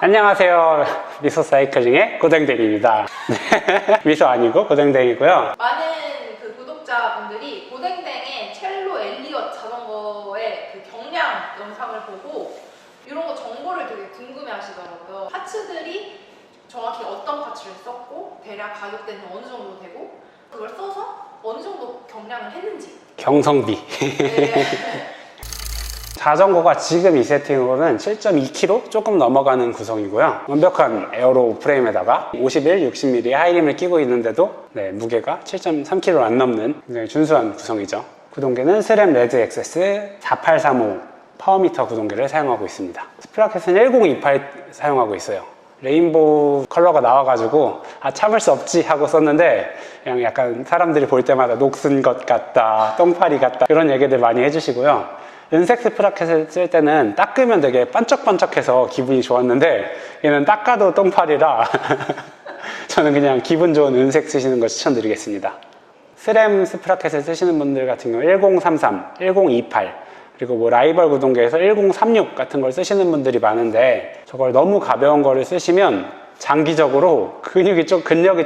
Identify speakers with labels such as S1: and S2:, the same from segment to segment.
S1: 안녕하세요. 미소 사이클링의 고댕댕입니다. 미소 아니고 고댕댕이고요.
S2: 많은 그 구독자분들이 고댕댕의 첼로 엘리엇 자전거의 그 경량 영상을 보고 이런 거 정보를 되게 궁금해 하시더라고요. 파츠들이 정확히 어떤 파츠를 썼고 대략 가격대는 어느 정도 되고 그걸 써서 어느 정도 경량을 했는지.
S1: 경성비.
S2: 네.
S1: 자전거가 지금 이 세팅으로는 7.2kg 조금 넘어가는 구성이고요. 완벽한 에어로 프레임에다가 51, 60mm 하이림을 끼고 있는데도 무게가 7.3kg 안 넘는 굉장히 준수한 구성이죠. 구동계는 스램 레드 엑세스 4835 파워미터 구동계를 사용하고 있습니다. 스프라켓은 1028 사용하고 있어요. 레인보우 컬러가 나와가지고 참을 수 없지 하고 썼는데 그냥 약간 사람들이 볼 때마다 녹슨 것 같다, 똥파리 같다 이런 얘기들 많이 해주시고요. 은색 스프라켓을 쓸 때는 닦으면 되게 반짝반짝해서 기분이 좋았는데 얘는 닦아도 똥파리라 저는 그냥 기분 좋은 은색 쓰시는 걸 추천드리겠습니다. 스램 스프라켓을 쓰시는 분들 같은 경우 1033, 1028 그리고 뭐 라이벌 구동계에서 1036 같은 걸 쓰시는 분들이 많은데 저걸 너무 가벼운 거를 쓰시면 장기적으로 근력이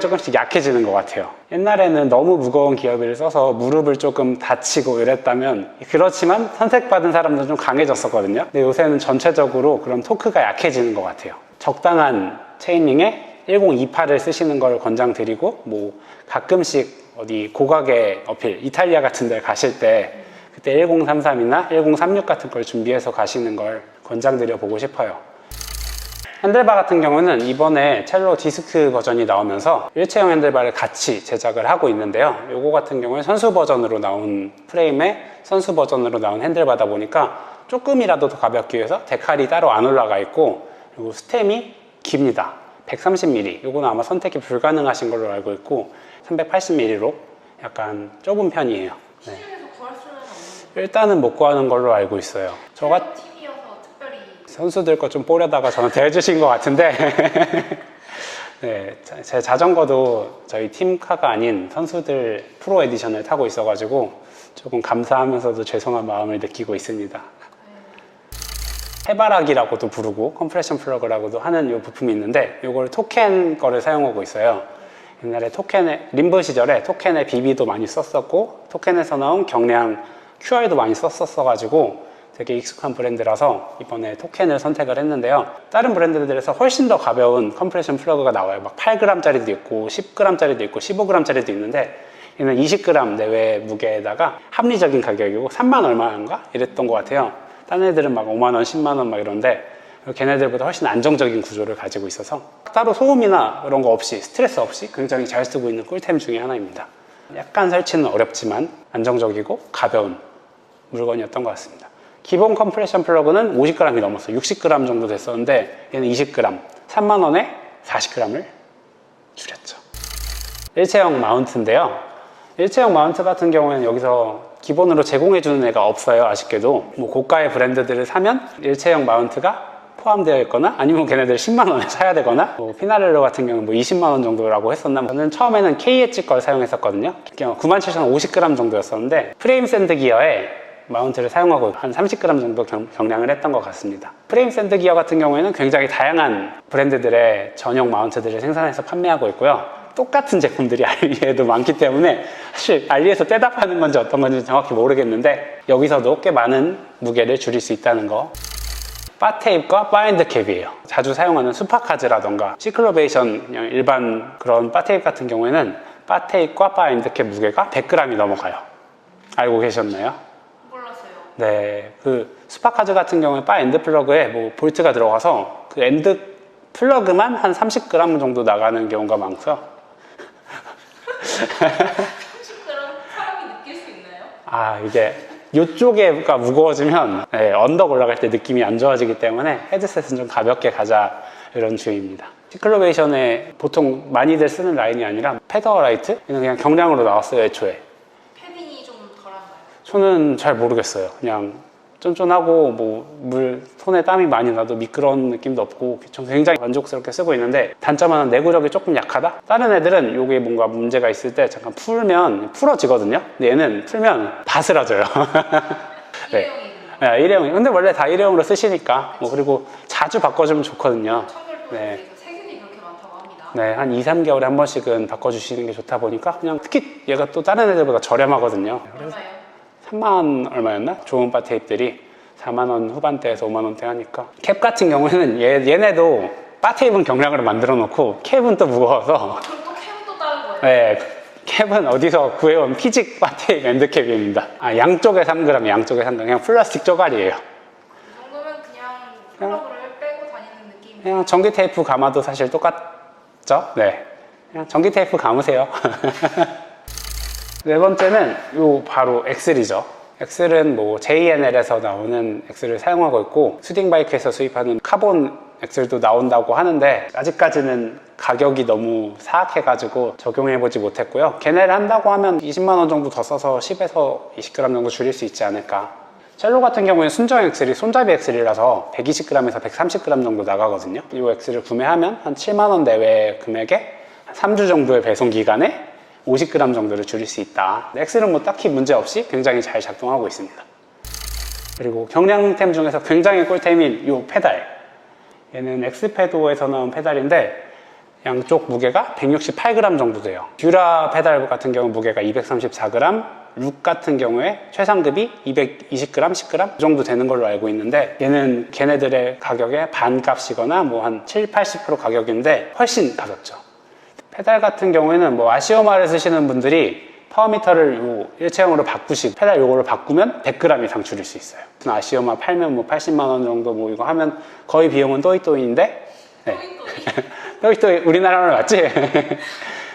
S1: 조금씩 약해지는 것 같아요. 옛날에는 너무 무거운 기어비를 써서 무릎을 조금 다치고 이랬다면 그렇지만 선택받은 사람들은 좀 강해졌었거든요. 근데 요새는 전체적으로 그런 토크가 약해지는 것 같아요. 적당한 체인링에 1028을 쓰시는 걸 권장드리고 뭐 가끔씩 어디 고가게 어필, 이탈리아 같은 데 가실 때 그때 1033이나 1036 같은 걸 준비해서 가시는 걸 권장드려 보고 싶어요. 핸들바 같은 경우는 이번에 첼로 디스크 버전이 나오면서 일체형 핸들바를 같이 제작을 하고 있는데요. 요거 같은 경우에 선수 버전으로 나온 프레임에 선수 버전으로 나온 핸들바다 보니까 조금이라도 더 가볍기 위해서 데칼이 따로 안 올라가 있고 그리고 스템이 깁니다. 130mm 요거는 아마 선택이 불가능하신 걸로 알고 있고 380mm로 약간 좁은 편이에요. 네.
S2: 시중에서 구할 수는 없는데
S1: 일단은 못 구하는 걸로 알고 있어요.
S2: 팀이어서 특별히
S1: 선수들 거 좀 보려다가 저한테 해주신 것 같은데 네, 제 자전거도 저희 팀카가 아닌 선수들 프로 에디션을 타고 있어가지고 조금 감사하면서도 죄송한 마음을 느끼고 있습니다. 해바라기라고도 부르고 컴프레션 플러그라고도 하는 이 부품이 있는데 이걸 토켄 거를 사용하고 있어요. 옛날에 토켄의 림브 시절에 토켄의 BB도 많이 썼었고 토켄에서 나온 경량 QR도 많이 썼었어가지고 되게 익숙한 브랜드라서 이번에 토켄을 선택을 했는데요. 다른 브랜드들에서 훨씬 더 가벼운 컴프레션 플러그가 나와요. 막 8g짜리도 있고 10g짜리도 있고 15g짜리도 있는데 얘는 20g 내외 무게에다가 합리적인 가격이고 3만 얼마인가 이랬던 것 같아요. 딴 애들은 막 5만 원, 10만 원 막 이런데 걔네들보다 훨씬 안정적인 구조를 가지고 있어서 따로 소음이나 그런 거 없이 스트레스 없이 굉장히 잘 쓰고 있는 꿀템 중에 하나입니다. 약간 설치는 어렵지만 안정적이고 가벼운 물건이었던 것 같습니다. 기본 컴프레션 플러그는 50g이 넘었어요. 60g 정도 됐었는데 얘는 20g, 3만원에 40g을 줄였죠. 일체형 마운트인데요. 일체형 마운트 같은 경우에는 여기서 기본으로 제공해주는 애가 없어요. 아쉽게도 뭐 고가의 브랜드들을 사면 일체형 마운트가 포함되어 있거나 아니면 걔네들 10만원에 사야 되거나 뭐 피나렐로 같은 경우는 뭐 20만원 정도라고 했었나. 저는 처음에는 KH 걸 사용했었거든요. 97,050g 정도였었는데 프레임 샌드 기어에 마운트를 사용하고 한 30g 정도 경량을 했던 것 같습니다. 프레임 샌드 기어 같은 경우에는 굉장히 다양한 브랜드들의 전용 마운트들을 생산해서 판매하고 있고요. 똑같은 제품들이 알리에도 많기 때문에 사실 알리에서 떼다 파는 건지 어떤 건지 정확히 모르겠는데 여기서도 꽤 많은 무게를 줄일 수 있다는 거. 바 테이프와 바인드 캡이에요. 자주 사용하는 수파카즈라던가 시클로베이션 그냥 일반 그런 바 테이프 같은 경우에는 바 테이프와 바인드 캡 무게가 100g이 넘어가요. 알고 계셨나요?
S2: 몰랐어요.
S1: 네, 그 수파카즈 같은 경우에 바 엔드 플러그에 뭐 볼트가 들어가서 그 엔드 플러그만 한 30g 정도 나가는 경우가 많고요.
S2: 30g 사람이 느낄 수 있나요?
S1: 이게 이쪽에가 무거워지면 언덕 올라갈 때 느낌이 안 좋아지기 때문에 헤드셋은 좀 가볍게 가자 이런 주의입니다. 시클로베이션에 보통 많이들 쓰는 라인이 아니라 페더라이트? 그냥 경량으로 나왔어요. 애초에
S2: 패딩이 좀 덜한가요?
S1: 저는 잘 모르겠어요. 그냥 쫀쫀하고 뭐 손에 땀이 많이 나도 미끄러운 느낌도 없고 전 굉장히 만족스럽게 쓰고 있는데 단점은 내구력이 조금 약하다? 다른 애들은 이게 뭔가 문제가 있을 때 잠깐 풀면 풀어지거든요. 근데 얘는 풀면 바스라져요. 네.
S2: 일회용이구나.
S1: 일회용. 근데 원래 다 일회용으로 쓰시니까 뭐 그리고 자주 바꿔주면 좋거든요.
S2: 청결도에
S1: 네.
S2: 대해서 세균이 그렇게 많다고 합니다.
S1: 네, 한 2, 3개월에 한 번씩은 바꿔주시는 게 좋다 보니까 그냥 특히 얘가 또 다른 애들보다 저렴하거든요. 그래서
S2: 얼마예요?
S1: 3만 원 얼마였나? 좋은 바 테이프들이 4만 원 후반대에서 5만 원대 하니까 캡 같은 경우에는 얘네도 바 테이프는 경량으로 만들어 놓고 캡은 또 무거워서
S2: 그럼 또 캠은 또 다른 거예요?
S1: 네, 캡은 어디서 구해온 피직 바 테이프 엔드캡입니다. 아, 양쪽에 3g, 양쪽에 3g 그냥 플라스틱 쪼가리예요.
S2: 이 정도면 그냥 플러그를 빼고 다니는 느낌.
S1: 그냥 전기 테이프 감아도 사실 똑같죠? 네, 그냥 전기 테이프 감으세요. 네 번째는 요 바로 엑슬이죠. 엑슬은 뭐 JNL에서 나오는 엑슬을 사용하고 있고 수딩바이크에서 수입하는 카본 엑슬도 나온다고 하는데 아직까지는 가격이 너무 사악해가지고 적용해보지 못했고요. 걔네를 한다고 하면 20만 원 정도 더 써서 10에서 20g 정도 줄일 수 있지 않을까. 첼로 같은 경우에는 순정 엑슬이 손잡이 엑슬이라서 120g에서 130g 정도 나가거든요. 이 엑슬을 구매하면 한 7만 원 내외 금액에 3주 정도의 배송 기간에 50g 정도를 줄일 수 있다. 엑슬은 뭐 딱히 문제 없이 굉장히 잘 작동하고 있습니다. 그리고 경량템 중에서 굉장히 꿀템인 이 페달. 얘는 엑스페도에서 나온 페달인데 양쪽 무게가 168g 정도 돼요. 듀라 페달 같은 경우 무게가 234g, 룩 같은 경우에 최상급이 220g, 10g 이 정도 되는 걸로 알고 있는데 얘는 걔네들의 가격의 반값이거나 뭐 한 7, 80% 가격인데 훨씬 가볍죠. 페달 같은 경우에는 뭐 아시오마를 쓰시는 분들이 파워미터를 요 일체형으로 바꾸시고 페달 요거를 바꾸면 100g 이상 줄일 수 있어요. 아시오마 팔면 뭐 80만 원 정도 뭐 이거 하면 거의 비용은 또이또이인데 네. 또이또이 우리나라로 맞지?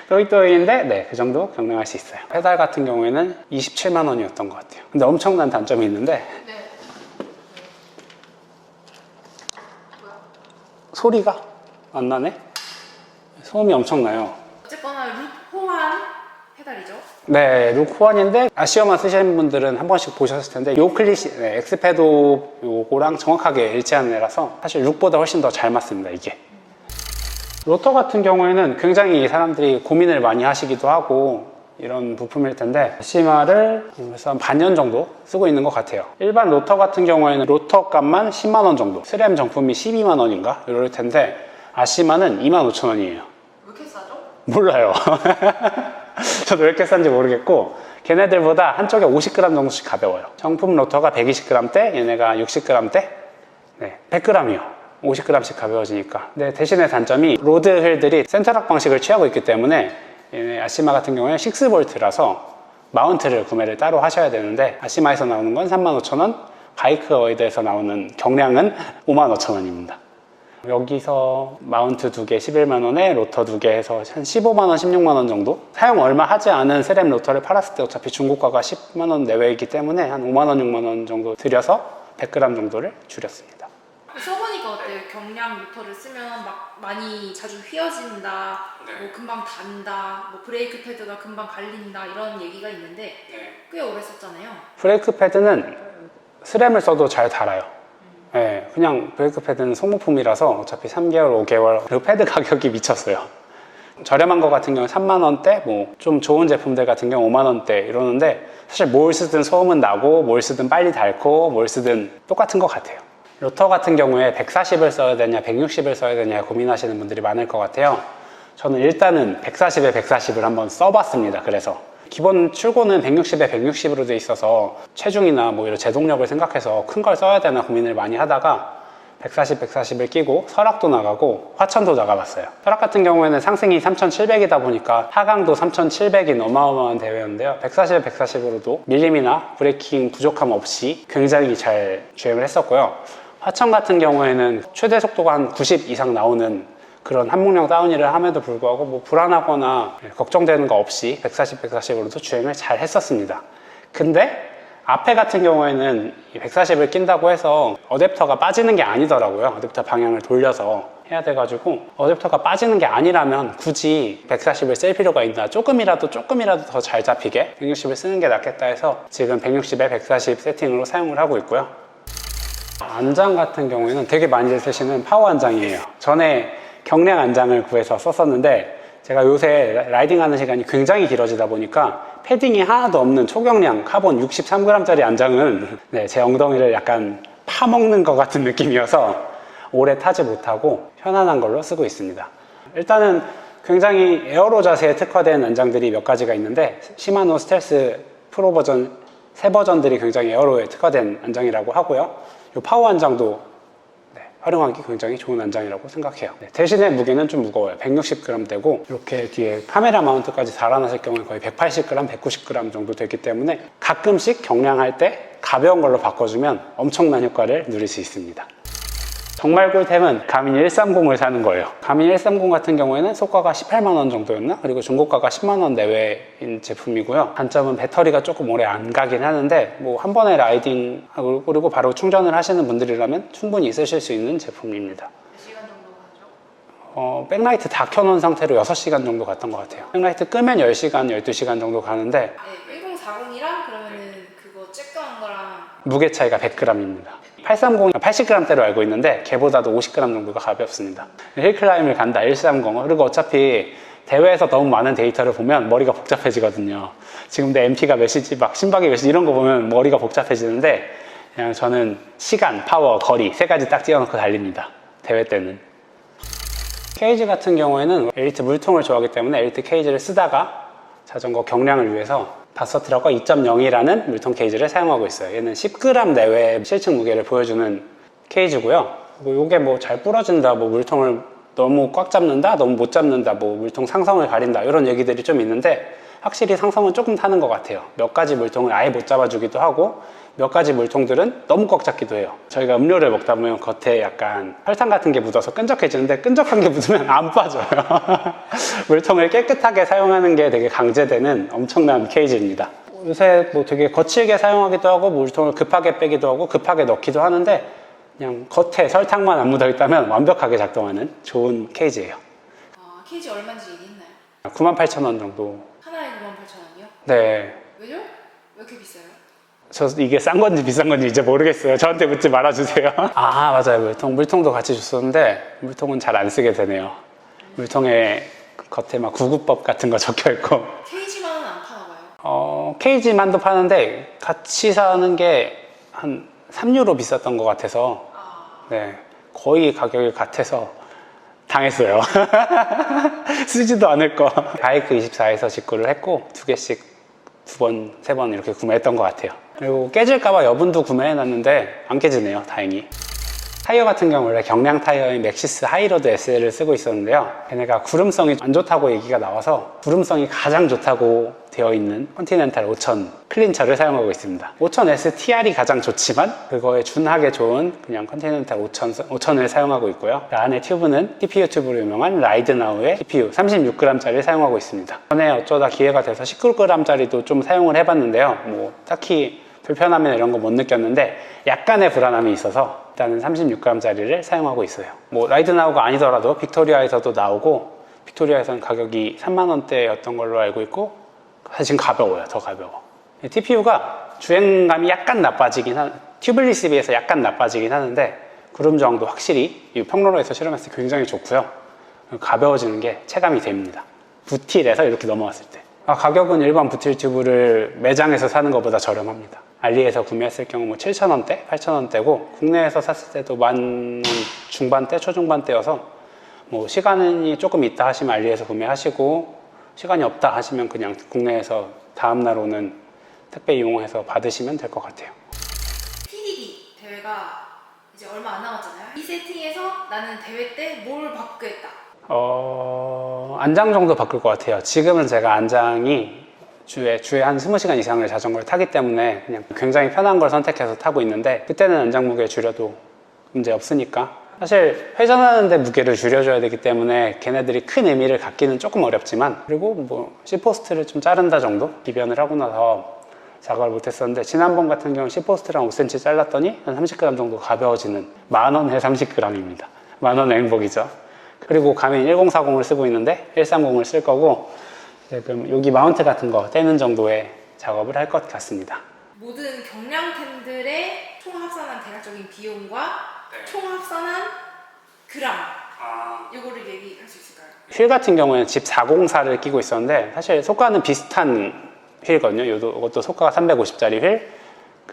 S1: 또이또이인데 네, 그 정도 경량할 수 있어요. 페달 같은 경우에는 27만 원이었던 것 같아요. 근데 엄청난 단점이 있는데
S2: 네. 뭐야?
S1: 소리가 안 나네? 소음이 엄청나요.
S2: 어쨌거나 룩 호환 페달이죠.
S1: 네, 룩 호환인데 아시오마 쓰시는 분들은 한 번씩 보셨을 텐데 요 클리시, 네, 엑스패도 요거랑 정확하게 일치하는 애라서 사실 룩보다 훨씬 더 잘 맞습니다, 이게. 로터 같은 경우에는 굉장히 사람들이 고민을 많이 하시기도 하고 이런 부품일 텐데 아시마를 그래서 한 반년 정도 쓰고 있는 것 같아요. 일반 로터 같은 경우에는 로터 값만 10만 원 정도, 스램 정품이 12만 원인가 이럴 텐데 아시마는 2만 5천 원이에요.
S2: 왜 이렇게 싸죠?
S1: 몰라요. 저도 왜 이렇게 싼지 모르겠고 걔네들보다 한쪽에 50g 정도씩 가벼워요. 정품 로터가 120g대, 얘네가 60g대, 네, 100g이요. 50g씩 가벼워지니까. 근데 대신에 단점이 로드 휠들이 센터락 방식을 취하고 있기 때문에 얘네 아시마 같은 경우에는 6V라서 마운트를 구매를 따로 하셔야 되는데 아시마에서 나오는 건 35,000원, 바이크어이드에서 나오는 경량은 55,000원입니다. 여기서 마운트 2개 11만원에 로터 2개 해서 한 15만원, 16만원 정도? 사용 얼마 하지 않은 스램 로터를 팔았을 때 어차피 중고가가 10만원 내외이기 때문에 한 5만원, 6만원 정도 들여서 100g 정도를 줄였습니다.
S2: 써보니까 어때요? 경량 모터를 쓰면 막 많이 자주 휘어진다, 뭐 금방 단다, 뭐 브레이크 패드가 금방 갈린다 이런 얘기가 있는데 꽤 오래 썼잖아요.
S1: 브레이크 패드는 스램을 써도 잘 달아요. 네, 그냥 브레이크 패드는 소모품이라서 어차피 3개월, 5개월 그리고 패드 가격이 미쳤어요. 저렴한 거 같은 경우는 3만원대, 뭐 좀 좋은 제품들 같은 경우 5만원대 이러는데 사실 뭘 쓰든 소음은 나고 뭘 쓰든 빨리 닳고 뭘 쓰든 똑같은 것 같아요. 로터 같은 경우에 140을 써야 되냐 160을 써야 되냐 고민하시는 분들이 많을 것 같아요. 저는 일단은 140에 140을 한번 써봤습니다. 그래서 기본 출고는 160에 160으로 돼 있어서 체중이나 뭐 이런 제동력을 생각해서 큰 걸 써야 되나 고민을 많이 하다가 140, 140을 끼고 설악도 나가고 화천도 나가봤어요. 설악 같은 경우에는 상승이 3,700이다 보니까 하강도 3,700인 어마어마한 대회였는데요. 140에 140으로도 밀림이나 브레이킹 부족함 없이 굉장히 잘 주행을 했었고요. 화천 같은 경우에는 최대 속도가 한 90 이상 나오는 그런 함목력 다운힐을 함에도 불구하고 뭐 불안하거나 걱정되는 거 없이 140, 140으로도 주행을 잘 했었습니다. 근데 앞에 같은 경우에는 140을 낀다고 해서 어댑터가 빠지는 게 아니더라고요. 어댑터 방향을 돌려서 해야 돼가지고 어댑터가 빠지는 게 아니라면 굳이 140을 쓸 필요가 있나, 조금이라도 더 잘 잡히게 160을 쓰는 게 낫겠다 해서 지금 160에 140 세팅으로 사용을 하고 있고요. 안장 같은 경우에는 되게 많이들 쓰시는 파워 안장이에요. 전에 경량 안장을 구해서 썼었는데 제가 요새 라이딩하는 시간이 굉장히 길어지다 보니까 패딩이 하나도 없는 초경량 카본 63g짜리 안장은 네, 제 엉덩이를 약간 파먹는 것 같은 느낌이어서 오래 타지 못하고 편안한 걸로 쓰고 있습니다. 일단은 굉장히 에어로 자세에 특화된 안장들이 몇 가지가 있는데 시마노 스텔스 프로 버전 새 버전들이 굉장히 에어로에 특화된 안장이라고 하고요. 이 파워 안장도 활용하기 굉장히 좋은 안장이라고 생각해요. 대신에 무게는 좀 무거워요. 160g 되고 이렇게 뒤에 카메라 마운트까지 달아놨을 경우에 거의 180g, 190g 정도 되기 때문에 가끔씩 경량할 때 가벼운 걸로 바꿔주면 엄청난 효과를 누릴 수 있습니다. 정말 꿀템은 가민 130을 사는 거예요. 가민 130 같은 경우에는 소가가 18만원 정도였나? 그리고 중고가가 10만원 내외인 제품이고요. 단점은 배터리가 조금 오래 안 가긴 하는데 뭐 한 번에 라이딩하고 그리고 바로 충전을 하시는 분들이라면 충분히 쓰실 수 있는 제품입니다.
S2: 몇 시간 정도 가죠?
S1: 백라이트 다 켜놓은 상태로 6시간 정도 갔던 것 같아요. 백라이트 끄면 10시간, 12시간 정도 가는데
S2: 네, 1040이랑 그러면은 그거 쬐끄만 거랑
S1: 무게 차이가 100g입니다. 830이 80g대로 알고 있는데 걔보다도 50g 정도가 가볍습니다. 힐클라임을 간다 130. 그리고 어차피 대회에서 너무 많은 데이터를 보면 머리가 복잡해지거든요. 지금 내 MP가 몇이지 막 심박이 몇이지 이런 거 보면 머리가 복잡해지는데 그냥 저는 시간, 파워, 거리 세 가지 딱 띄워놓고 달립니다. 대회 때는. 케이지 같은 경우에는 엘리트 물통을 좋아하기 때문에 엘리트 케이지를 쓰다가 자전거 경량을 위해서 바서트라고 2.0이라는 물통 케이지를 사용하고 있어요. 얘는 10g 내외의 실측 무게를 보여주는 케이지고요. 그리고 이게 뭐 잘 부러진다, 뭐 물통을 너무 꽉 잡는다, 너무 못 잡는다, 뭐 물통 상성을 가린다 이런 얘기들이 좀 있는데 확실히 상성은 조금 타는 것 같아요. 몇 가지 물통을 아예 못 잡아주기도 하고 몇 가지 물통들은 너무 꽉 잡기도 해요. 저희가 음료를 먹다 보면 겉에 약간 설탕 같은 게 묻어서 끈적해지는데 끈적한 게 묻으면 안 빠져요. 물통을 깨끗하게 사용하는 게 되게 강제되는 엄청난 케이지입니다. 요새 뭐 되게 거칠게 사용하기도 하고 물통을 급하게 빼기도 하고 급하게 넣기도 하는데 그냥 겉에 설탕만 안 묻어 있다면 완벽하게 작동하는 좋은 케이지예요.
S2: 케이지 얼마인지 얘기했나요?
S1: 98,000원 정도.
S2: 하나에 98,000원이요?
S1: 네.
S2: 왜죠? 왜 이렇게 비싸요?
S1: 저 이게 싼 건지 비싼 건지 이제 모르겠어요. 저한테 묻지 말아주세요. 아 맞아요. 물통도 같이 줬었는데 물통은 잘 안 쓰게 되네요. 물통에 겉에 막 구구법 같은 거 적혀 있고.
S2: 케이지만은 안 파나 봐요.
S1: 케이지만도 파는데 같이 사는 게 한 3유로 비쌌던 것 같아서 네 거의 가격이 같아서 당했어요. 쓰지도 않을 거. 바이크 24에서 직구를 했고 2개씩 2번, 3번 이렇게 구매했던 것 같아요. 그리고 깨질까봐 여분도 구매해놨는데 안 깨지네요, 다행히. 타이어 같은 경우 원래 경량 타이어인 맥시스 하이로드 SL을 쓰고 있었는데요. 걔네가 구름성이 안 좋다고 얘기가 나와서 구름성이 가장 좋다고 되어 있는 컨티넨탈 5000 클린처를 사용하고 있습니다. 5000S TR이 가장 좋지만 그거에 준하게 좋은 그냥 컨티넨탈 5000을 사용하고 있고요. 그 안에 튜브는 TPU 튜브로 유명한 라이드나우의 TPU 36g짜리를 사용하고 있습니다. 전에 어쩌다 기회가 돼서 19g짜리도 좀 사용을 해봤는데요. 뭐 딱히 불편함이나 이런 거 못 느꼈는데 약간의 불안함이 있어서 일단은 36g짜리를 사용하고 있어요. 뭐 라이드나우가 아니더라도 빅토리아에서도 나오고 빅토리아에서는 가격이 3만원대였던 걸로 알고 있고 사실 가벼워요. 더 가벼워. TPU가 주행감이 약간 나빠지긴 튜블리스에 비해서 약간 나빠지긴 하는데 구름 저항도 확실히 이 평로로에서 실험했을 때 굉장히 좋고요. 가벼워지는 게 체감이 됩니다. 부틸에서 이렇게 넘어왔을 때. 가격은 일반 부틸 튜브를 매장에서 사는 것보다 저렴합니다. 알리에서 구매했을 경우 뭐 7,000원대, 8,000원대고 국내에서 샀을 때도 10,000원 중반대, 초중반대여서 뭐 시간이 조금 있다 하시면 알리에서 구매하시고 시간이 없다 하시면 그냥 국내에서 다음날 오는 택배 이용해서 받으시면 될 것 같아요.
S2: PDD 대회가 이제 얼마 안 남았잖아요. 이 세팅에서 나는 대회 때 뭘 바꾸겠다.
S1: 안장 정도 바꿀 것 같아요. 지금은 제가 안장이 주에 한 20시간 이상을 자전거를 타기 때문에 그냥 굉장히 편한 걸 선택해서 타고 있는데 그때는 안장 무게 줄여도 문제 없으니까 사실 회전하는데 무게를 줄여줘야 되기 때문에 걔네들이 큰 의미를 갖기는 조금 어렵지만 그리고 뭐 C포스트를 좀 자른다 정도 기변을 하고 나서 작업을 못했었는데 지난번 같은 경우는 C포스트랑 5cm 잘랐더니 한 30g 정도 가벼워지는 만원에 30g입니다. 만원의 행복이죠. 그리고 가민 1040을 쓰고 있는데 130을 쓸 거고 지금 여기 마운트 같은 거 떼는 정도의 작업을 할 것 같습니다.
S2: 모든 경량템들의 총 합산한 대략적인 비용과 총 합산한 그람 이거를 얘기할 수 있을까요?
S1: 휠 같은 경우에는 집 404를 끼고 있었는데 사실 소가는 비슷한 휠이거든요. 이것도 소가가 350짜리 휠,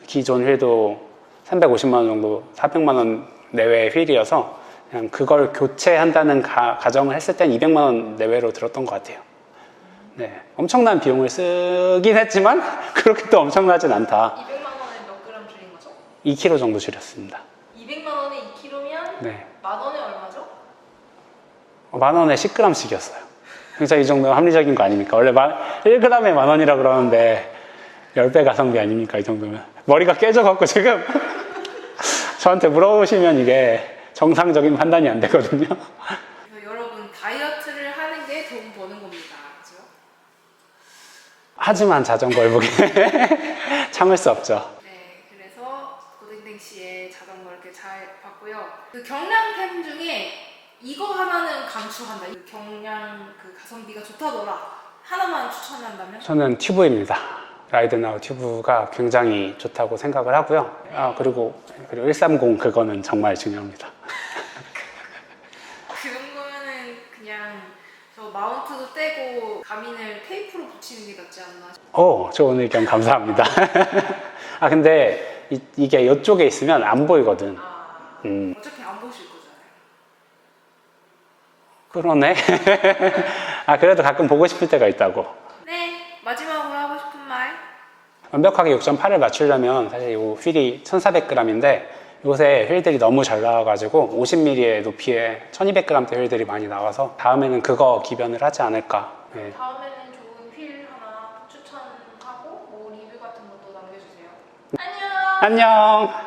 S1: 기존 휠도 350만 원 정도, 400만 원 내외의 휠이어서 그냥 그걸 교체한다는 가정을 했을 땐 200만 원 내외로 들었던 것 같아요. 네, 엄청난 비용을 쓰긴 했지만 그렇게 또 엄청나진 않다.
S2: 200만 원에 몇 그램 줄인 거죠?
S1: 2kg 정도 줄였습니다.
S2: 200만 원에 2kg면
S1: 네,
S2: 만 원에 얼마죠?
S1: 10,000원에 10g씩이었어요. 그래서 이 정도면 합리적인 거 아닙니까? 원래 1g에 10,000원이라 그러는데 10배 가성비 아닙니까? 이 정도면. 머리가 깨져갖고 지금 저한테 물어보시면 이게 정상적인 판단이 안 되거든요.
S2: 그래서 여러분 다이어트를 하는 게 돈 버는 겁니다. 그죠?
S1: 하지만 자전거를 보게 참을 수 없죠.
S2: 네, 그래서 고댕댕 씨의 자전거 이렇게 잘 봤고요. 그 경량템 중에 이거 하나는 강추한다. 그 경량 그 가성비가 좋다더라. 하나만 추천한다면?
S1: 저는 튜브입니다. 라이드나우 튜브가 굉장히 좋다고 생각을 하고요. 그리고 130 그거는 정말 중요합니다.
S2: 그 정도면은 그냥 저 마운트도 떼고 가민을 테이프로 붙이는 게 낫지 않나.
S1: 좋은 의견 감사합니다. 근데 이게 이쪽에 있으면 안 보이거든.
S2: 어차피 안 보실 거잖아요.
S1: 그러네. 그래도 가끔 보고 싶을 때가 있다고.
S2: 네, 마지막으로 하고 싶은 말.
S1: 완벽하게 6.8을 맞추려면 사실 이 휠이 1,400g인데 요새 휠들이 너무 잘 나와가지고 50mm의 높이에 1,200g대 휠들이 많이 나와서 다음에는 그거 기변을 하지 않을까. 네.
S2: 다음에는 좋은 휠 하나 추천하고 뭐 리뷰 같은 것도 남겨주세요. 안녕.
S1: 안녕.